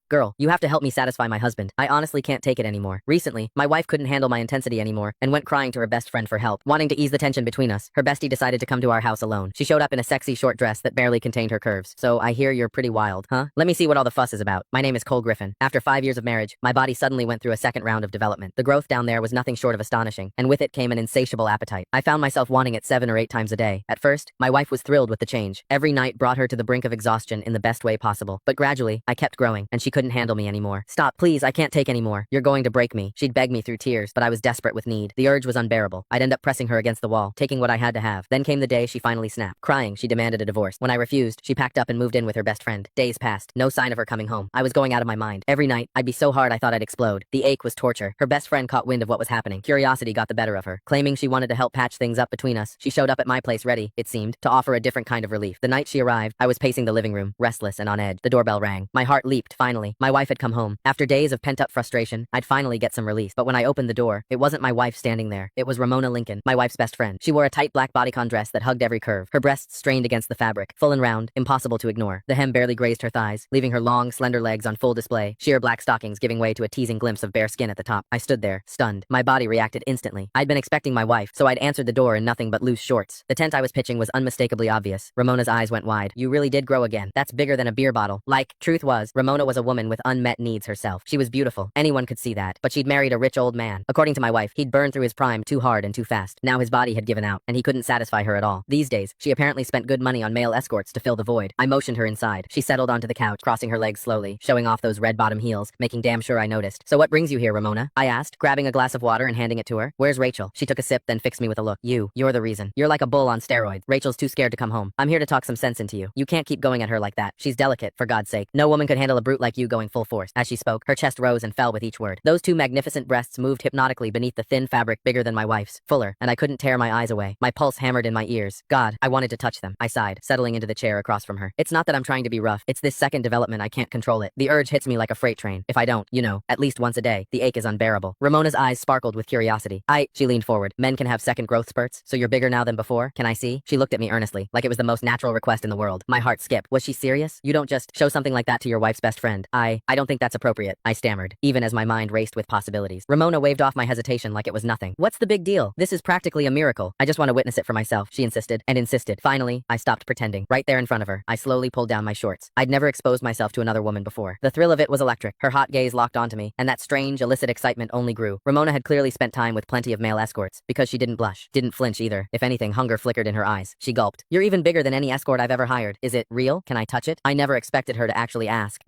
Girl, you have to help me satisfy my husband. I honestly can't take it anymore. Recently, my wife couldn't handle my intensity anymore and went crying to her best friend for help. Wanting to ease the tension between us, her bestie decided to come to our house alone. She showed up in a sexy short dress that barely contained her curves. So I hear you're pretty wild, huh? Let me see what all the fuss is about. My name is Cole Griffin. After 5 years of marriage, my body suddenly went through a second round of development. The growth down there was nothing short of astonishing, and with it came an insatiable appetite. I found myself wanting it 7 or 8 times a day. At first, my wife was thrilled with the change. Every night brought her to the brink of exhaustion in the best way possible. But gradually, I kept growing, and she couldn't handle me anymore. Stop, please, I can't take anymore. You're going to break me. She'd beg me through tears, but I was desperate with need. The urge was unbearable. I'd end up pressing her against the wall, taking what I had to have. Then came the day she finally snapped. Crying, she demanded a divorce. When I refused, she packed up and moved in with her best friend. Days passed. No sign of her coming home. I was going out of my mind. Every night, I'd be so hard I thought I'd explode. The ache was torture. Her best friend caught wind of what was happening. Curiosity got the better of her. Claiming she wanted to help patch things up between us, she showed up at my place ready, it seemed, to offer a different kind of relief. The night she arrived, I was pacing the living room, restless and on edge. The doorbell rang. My heart leaped, finally. My wife had come home. After days of pent-up frustration, I'd finally get some release. But when I opened the door, it wasn't my wife standing there. It was Ramona Lincoln, my wife's best friend. She wore a tight black bodycon dress that hugged every curve. Her breasts strained against the fabric, full and round, impossible to ignore. The hem barely grazed her thighs, leaving her long, slender legs on full display, sheer black stockings giving way to a teasing glimpse of bare skin at the top. I stood there, stunned. My body reacted instantly. I'd been expecting my wife, so I'd answered the door in nothing but loose shorts. The tent I was pitching was unmistakably obvious. Ramona's eyes went wide. You really did grow again. That's bigger than a beer bottle. Truth was, Ramona was a woman with unmet needs herself. She was beautiful. Anyone could see that. But she'd married a rich old man. According to my wife, he'd burned through his prime too hard and too fast. Now his body had given out, and he couldn't satisfy her at all. These days, she apparently spent good money on male escorts to fill the void. I motioned her inside. She settled onto the couch, crossing her legs slowly, showing off those red-bottom heels, making damn sure I noticed. So what brings you here, Ramona? I asked, grabbing a glass of water and handing it to her. Where's Rachel? She took a sip, then fixed me with a look. You're the reason. You're like a bull on steroids. Rachel's too scared to come home. I'm here to talk some sense into you. You can't keep going at her like that. She's delicate, for God's sake. No woman could handle a brute like you going full force. As she spoke, her chest rose and fell with each word. Those two magnificent breasts moved hypnotically beneath the thin fabric bigger than my wife's, fuller, and I couldn't tear my eyes away. My pulse hammered in my ears. God, I wanted to touch them. I sighed, settling into the chair across from her. It's not that I'm trying to be rough. It's this second development I can't control it. The urge hits me like a freight train. If I don't, at least once a day, the ache is unbearable. Ramona's eyes sparkled with curiosity. She leaned forward. Men can have second growth spurts, so you're bigger now than before? Can I see? She looked at me earnestly, like it was the most natural request in the world. My heart skipped. Was she serious? You don't just show something like that to your wife's best friend. I don't think that's appropriate, I stammered, even as my mind raced with possibilities. Ramona waved off my hesitation like it was nothing. What's the big deal? This is practically a miracle. I just want to witness it for myself, she insisted, and insisted. Finally, I stopped pretending. Right there in front of her, I slowly pulled down my shorts. I'd never exposed myself to another woman before. The thrill of it was electric. Her hot gaze locked onto me, and that strange, illicit excitement only grew. Ramona had clearly spent time with plenty of male escorts, because she didn't blush, didn't flinch either. If anything, hunger flickered in her eyes. She gulped. You're even bigger than any escort I've ever hired. Is it real? Can I touch it? I never expected her to actually ask.